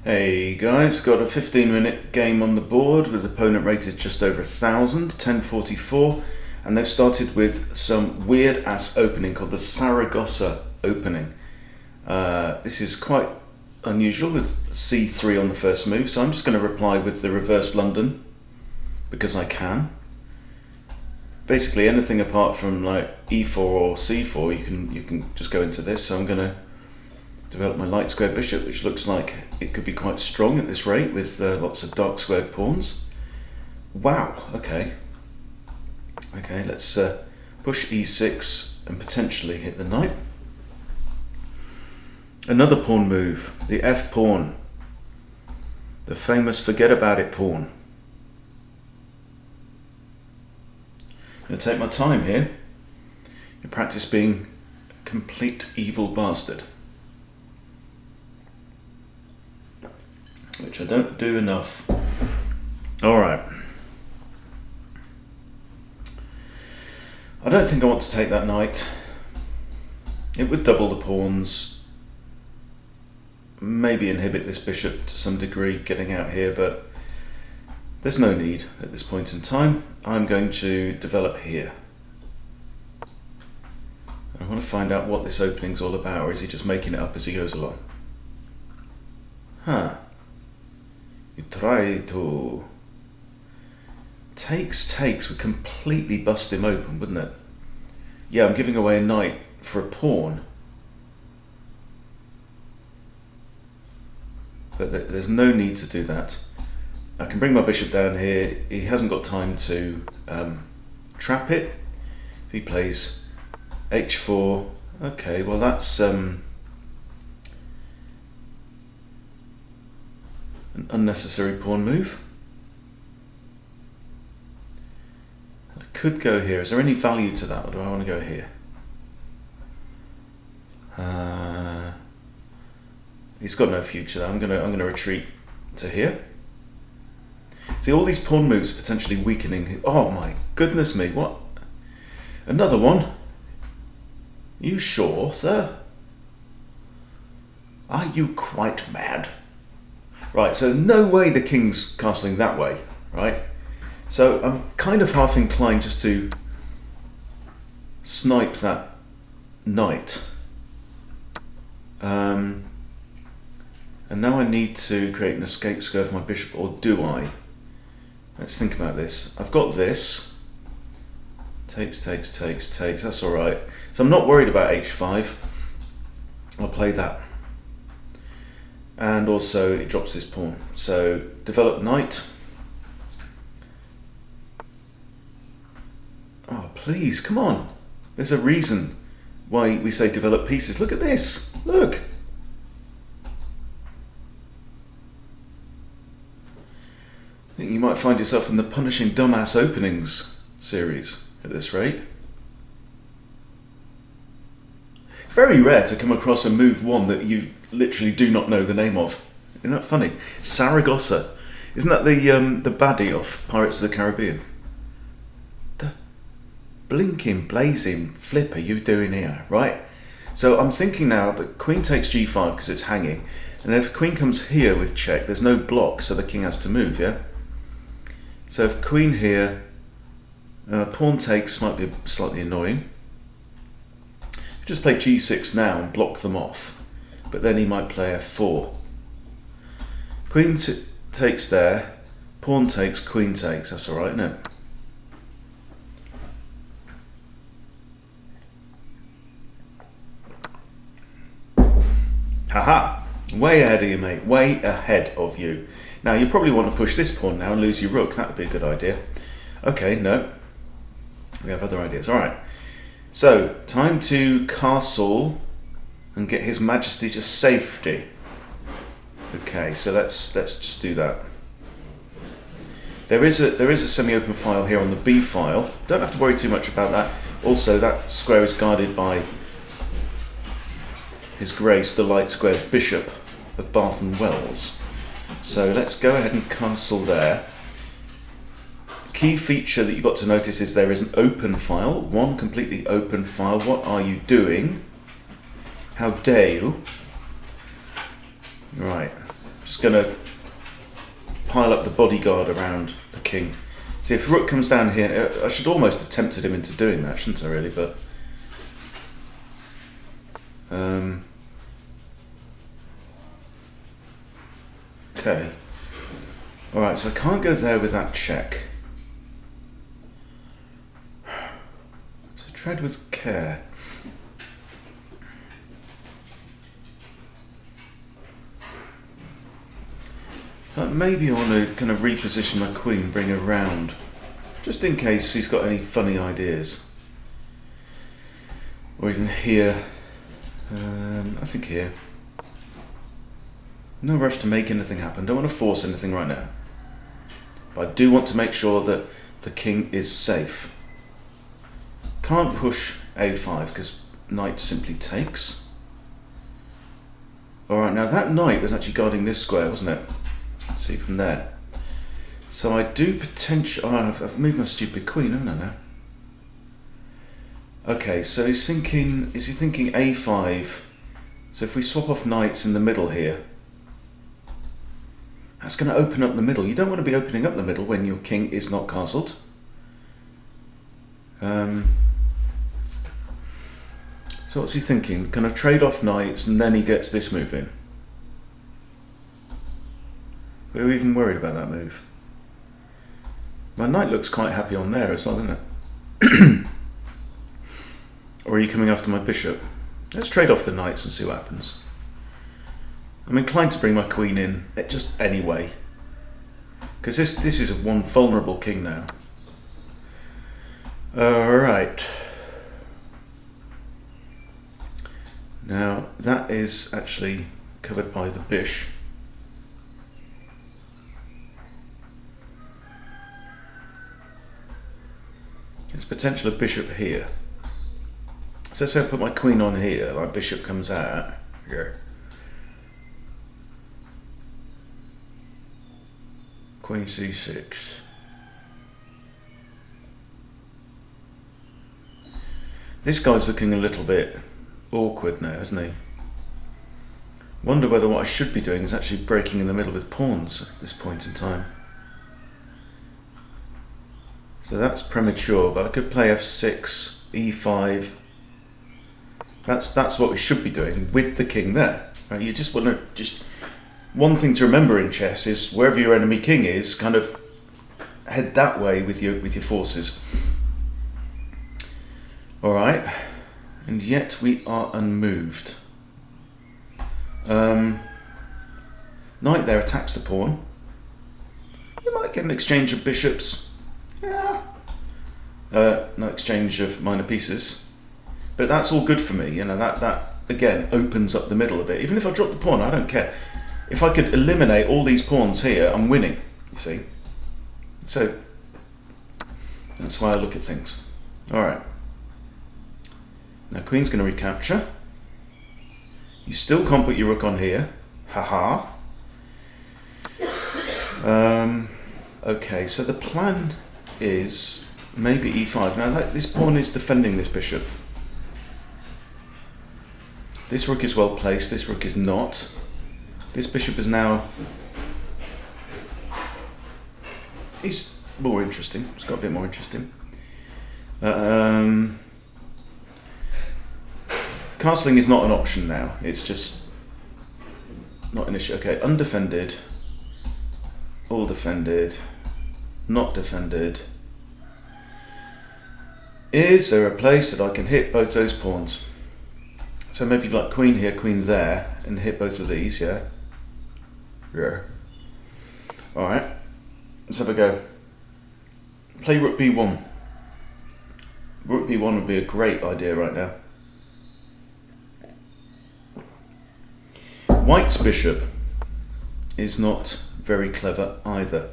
Hey guys, got a 15-minute game on the board with opponent rated just over 1,000, 1044, and they've started with some weird ass opening called the Saragossa opening. This is quite unusual with c3 on the first move, so I'm just going to reply with the reverse London because I can. Basically anything apart from like e4 or c4 you can just go into this, so I'm going to develop my light square bishop, which looks like it could be quite strong at this rate with lots of dark squared pawns. Wow, okay, let's push e6 and potentially hit the knight. Another pawn move, the f pawn, the famous forget about it pawn. I'm going to take my time here and practice being a complete evil bastard, which I don't do enough. Alright. I don't think I want to take that knight. It would double the pawns, maybe inhibit this bishop to some degree getting out here, but there's no need at this point in time. I'm going to develop here. I want to find out what this opening's all about, or is he just making it up as he goes along? Huh. You try to... Takes would completely bust him open, wouldn't it? Yeah, I'm giving away a knight for a pawn. But there's no need to do that. I can bring my bishop down here. He hasn't got time to trap it. If he plays h4, okay, well that's an unnecessary pawn move. I could go here. Is there any value to that, or do I want to go here? He's got no future there. I'm gonna retreat to here. See, all these pawn moves potentially weakening. Oh my goodness me! What? Another one? You sure, sir? Are you quite mad? Right, so no way the king's castling that way, right? So I'm kind of half inclined just to snipe that knight. And now I need to create an escape square for my bishop, or do I? Let's think about this. I've got this. Takes, that's alright. So I'm not worried about h5. I'll play that. And also it drops this pawn. So develop knight. Oh please, come on. There's a reason why we say develop pieces. Look at this, look. I think you might find yourself in the Punishing Dumbass Openings series at this rate. Very rare to come across a move one that you literally do not know the name of. Isn't that funny? Saragossa. Isn't that the baddie of Pirates of the Caribbean? The blinking, blazing flip are you doing here, right? So I'm thinking now that queen takes g5 because it's hanging, and if queen comes here with check, there's no block, so the king has to move, yeah? So if queen here, pawn takes might be slightly annoying. Just play g6 now and block them off, but then he might play f4. Queen takes there, pawn takes, queen takes, that's alright, isn't it? Haha, way ahead of you, mate, way ahead of you. Now you probably want to push this pawn now and lose your rook, that would be a good idea. Okay, no, we have other ideas, alright. So, time to castle and get His Majesty to safety. Okay, so let's just do that. There is a semi-open file here on the B file. Don't have to worry too much about that. Also, that square is guarded by His Grace, the light square bishop of Bath and Wells. So let's go ahead and castle there. Key feature that you've got to notice is there is an open file, one completely open file. What are you doing? How dare you? Right, just going to pile up the bodyguard around the king. See, if rook comes down here, I should almost have tempted him into doing that, shouldn't I, really? But okay. Alright, so I can't go there with that check. So tread with care. But maybe I want to kind of reposition my queen, bring her round, just in case he's got any funny ideas. Or even here. I think here. No rush to make anything happen. Don't want to force anything right now. But I do want to make sure that the king is safe. Can't push a5 because knight simply takes. Alright, now that knight was actually guarding this square, wasn't it? See from there. So I do potentially... Oh, I've moved my stupid queen, haven't I now? Okay, so he's thinking... Is he thinking a5? So if we swap off knights in the middle here, that's going to open up the middle. You don't want to be opening up the middle when your king is not castled. So what's he thinking? Kind of trade off knights and then he gets this move in. We're even worried about that move. My knight looks quite happy on there as well, doesn't it? Or are you coming after my bishop? Let's trade off the knights and see what happens. I'm inclined to bring my queen in just anyway, because this is one vulnerable king now. Alright. Now that is actually covered by the bish. There's potential of bishop here. So say I put my queen on here, my bishop comes out here. Queen c6. This guy's looking a little bit awkward now, isn't he? Wonder whether what I should be doing is actually breaking in the middle with pawns at this point in time. So that's premature, but I could play f6, e5. That's what we should be doing with the king there. Right? You just want to one thing to remember in chess is wherever your enemy king is, kind of head that way with your forces. All right, and yet we are unmoved. Knight there attacks the pawn. You might get an exchange of bishops. Yeah. No exchange of minor pieces, but that's all good for me. You know, that again opens up the middle a bit. Even if I drop the pawn, I don't care. If I could eliminate all these pawns here, I'm winning, you see. So that's why I look at things. All right. Now queen's going to recapture. You still can't put your rook on here. Haha. Okay, so the plan is maybe e5. Now this pawn is defending this bishop. This rook is well placed, this rook is not. This bishop is now... He's more interesting, it's got a bit more interesting. Castling is not an option now, it's just not an issue. Okay, undefended, all defended, not defended. Is there a place that I can hit both those pawns? So maybe like queen here, queen there, and hit both of these, yeah? Yeah. Alright, let's have a go. Play rook b1. Rook b1 would be a great idea right now. White's bishop is not very clever either.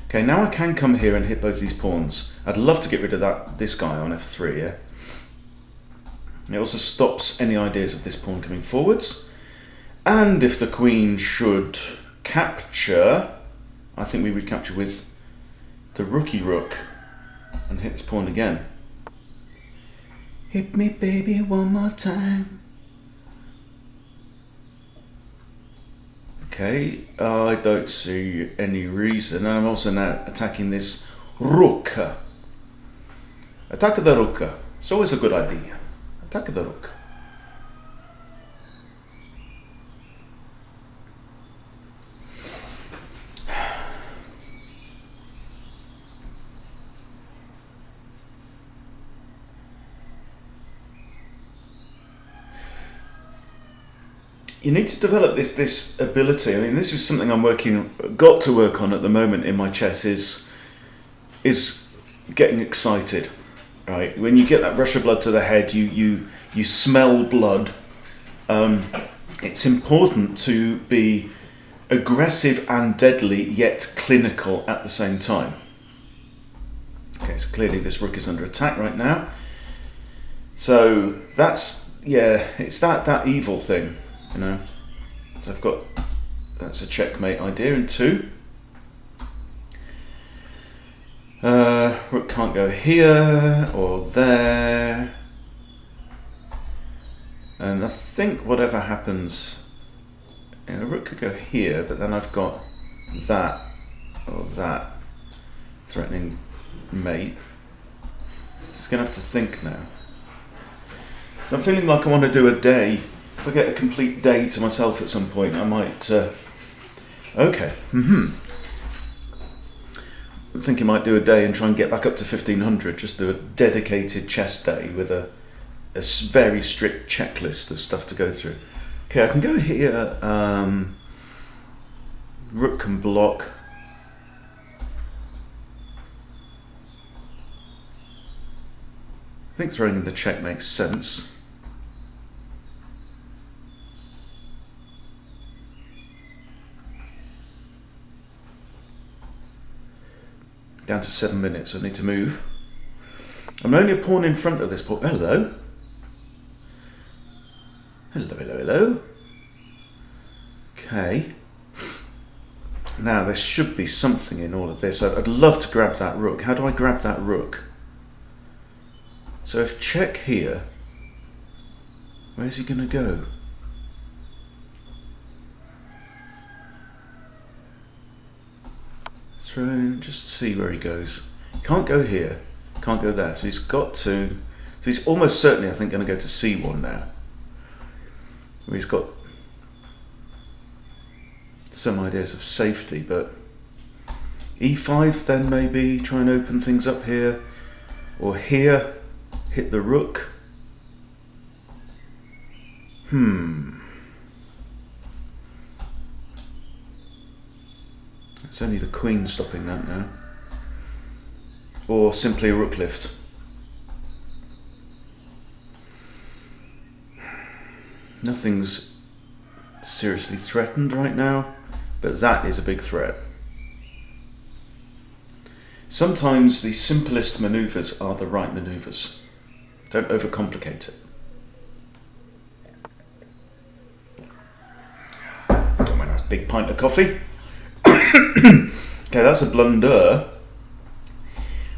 Okay, now I can come here and hit both these pawns. I'd love to get rid of this guy on f3, yeah? It also stops any ideas of this pawn coming forwards. And if the queen should capture, I think we recapture with the rookie rook and hit this pawn again. Hit me baby one more time. Okay, I don't see any reason. And I'm also now attacking this rook. Attack the rook. It's always a good idea. Attack the rook. You need to develop this ability. I mean, this is something got to work on at the moment in my chess. Is getting excited, right? When you get that rush of blood to the head, you smell blood. It's important to be aggressive and deadly, yet clinical at the same time. Okay, so clearly this rook is under attack right now. So it's that evil thing. You know, so that's a checkmate idea in 2. Rook can't go here or there. And I think whatever happens, rook could go here, but then I've got that or that threatening mate. Just going to have to think now. So I'm feeling like I want to do a day. If I get a complete day to myself at some point, I might... okay. I think I might do a day and try and get back up to 1500. Just do a dedicated chess day with a very strict checklist of stuff to go through. Okay, I can go here. Rook can block. I think throwing in the check makes sense. Down to 7 minutes, I need to move. I'm only a pawn in front of this pawn. Hello. Hello. Okay. Now, there should be something in all of this. I'd love to grab that rook. How do I grab that rook? So if check here, where's he going to go? Just see where he goes. Can't go here, can't go there. So he's got to. So he's almost certainly, I think, going to go to C1 now. Where he's got some ideas of safety, but E5 then maybe try and open things up here, or here hit the rook. It's only the queen stopping that now. Or simply a rook lift. Nothing's seriously threatened right now, but that is a big threat. Sometimes the simplest maneuvers are the right maneuvers. Don't overcomplicate it. Got my nice big pint of coffee. Okay, that's a blunder.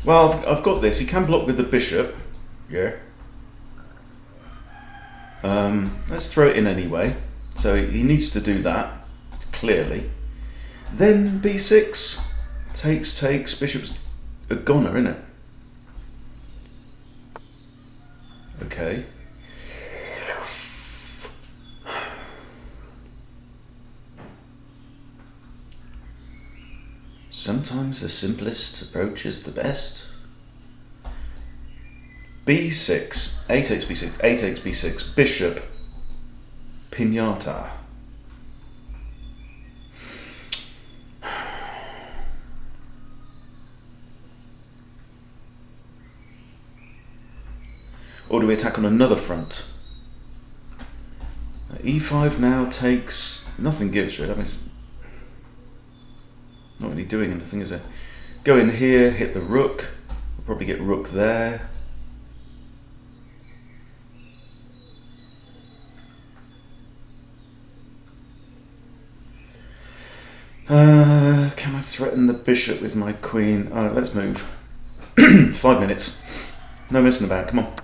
Well, I've got this. He can block with the bishop. Yeah. Let's throw it in anyway. So he needs to do that, clearly. Then b6. Takes. Bishop's a goner, isn't it? Okay. Sometimes the simplest approach is the best. b6, a takes b6, a takes b6, bishop, pinata. Or do we attack on another front? e5 now takes, nothing gives really. I mean, it's not really doing anything, is it? Go in here, hit the rook. We'll probably get rook there. Can I threaten the bishop with my queen? Alright, let's move. 5 minutes. No messing about, come on.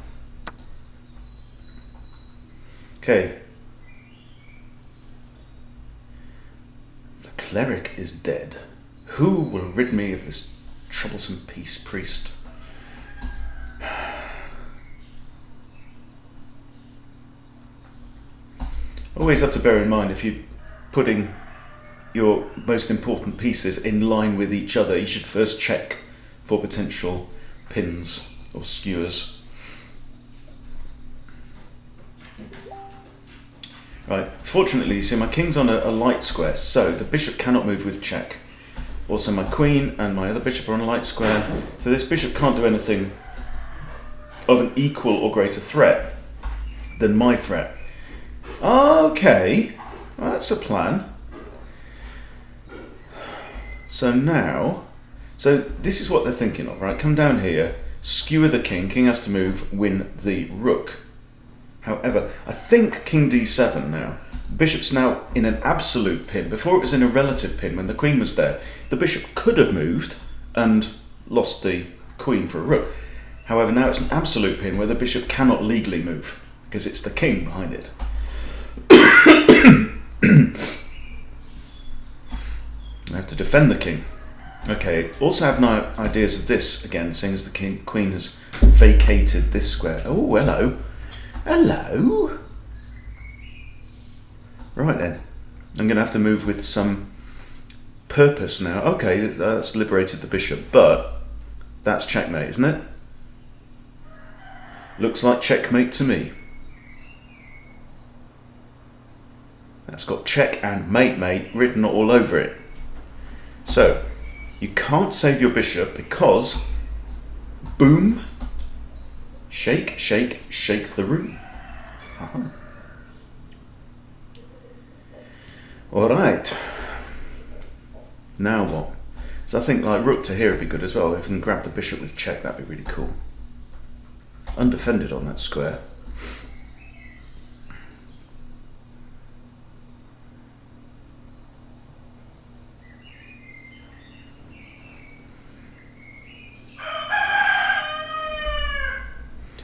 Okay. cleric is dead. Who will rid me of this troublesome peace priest? Always have to bear in mind, if you're putting your most important pieces in line with each other, you should first check for potential pins or skewers. Right, fortunately, you see my king's on a light square, so the bishop cannot move with check. Also my queen and my other bishop are on a light square, so this bishop can't do anything of an equal or greater threat than my threat. Okay, well, that's a plan. So now, this is what they're thinking of, right? Come down here, skewer the king, king has to move, win the rook. However, I think king d7 now. The bishop's now in an absolute pin. Before it was in a relative pin when the queen was there. The bishop could have moved and lost the queen for a rook. However, now it's an absolute pin where the bishop cannot legally move because it's the king behind it. I have to defend the king. Okay, also have no ideas of this again, seeing as the queen has vacated this square. Oh, hello. Hello? Right then. I'm going to have to move with some purpose now. Okay, that's liberated the bishop, but that's checkmate, isn't it? Looks like checkmate to me. That's got check and mate written all over it. So, you can't save your bishop because, boom, shake, shake, shake the room. Uh-huh. Alright. Now what? So I think like rook to here would be good as well. If we can grab the bishop with check, that'd be really cool. Undefended on that square.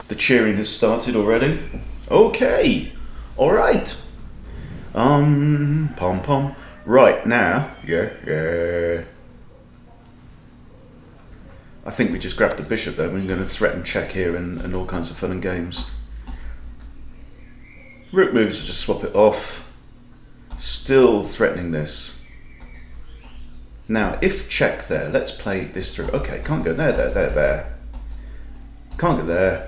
The cheering has started already. Okay. Alright. Pom pom. Right, now. Yeah. I think we just grabbed the bishop though. We're going to threaten check here and all kinds of fun and games. Rook moves to just swap it off. Still threatening this. Now, if check there, let's play this through. Okay, can't go there. Can't go there.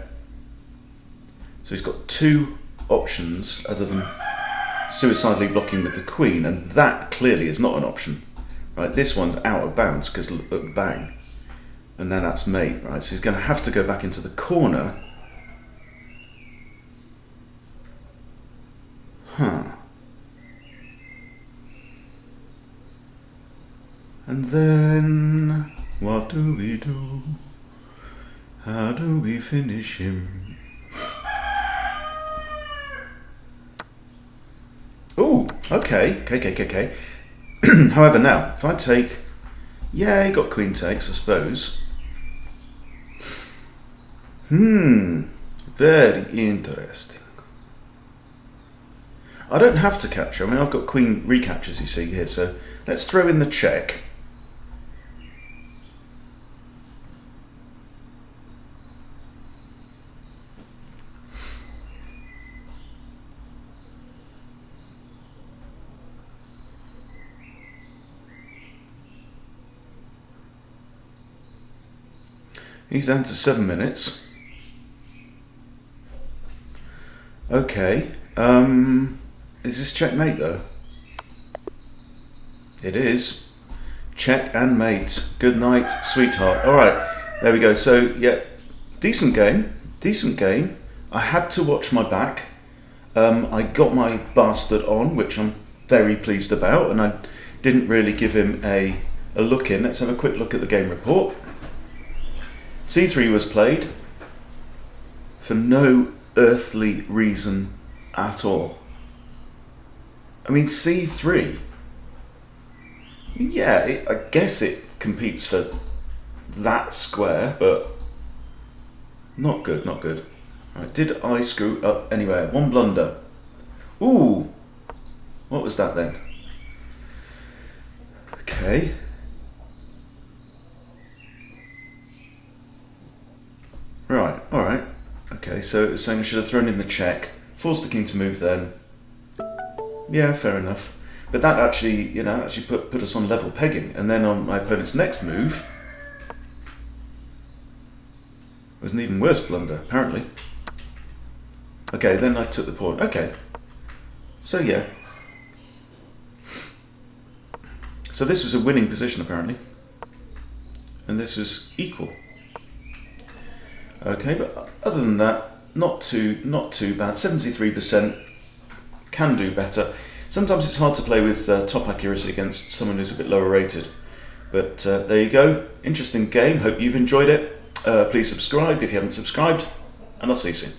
So he's got two options other than suicidally blocking with the queen, and that clearly is not an option. Right, this one's out of bounds because look, bang. And now that's mate, right? So he's going to have to go back into the corner. Huh. And then, what do we do? How do we finish him? Oh, okay. However, now, if I take... Yeah, he got queen takes, I suppose. Very interesting. I don't have to capture. I mean, I've got queen recaptures, you see here, so let's throw in the check. He's down to 7 minutes. Okay. Is this checkmate though? It is. Check and mate. Good night, sweetheart. Alright, there we go. So, yeah, decent game. I had to watch my back. I got my bastard on, which I'm very pleased about, and I didn't really give him a look in. Let's have a quick look at the game report. C3 was played for no earthly reason at all. I mean, C3, yeah, I guess it competes for that square, but not good. Right, did I screw up anywhere? One blunder. Ooh, what was that then? Okay. Right, alright. Okay, so it's saying I should have thrown in the check. Forced the king to move then. Yeah, fair enough. But that actually, actually put us on level pegging. And then on my opponent's next move, it was an even worse blunder, apparently. Okay, then I took the pawn. Okay. So yeah. So this was a winning position, apparently. And this was equal. Okay, but other than that, not too bad. 73%, can do better. Sometimes it's hard to play with top accuracy against someone who's a bit lower rated. But there you go. Interesting game. Hope you've enjoyed it. Please subscribe if you haven't subscribed. And I'll see you soon.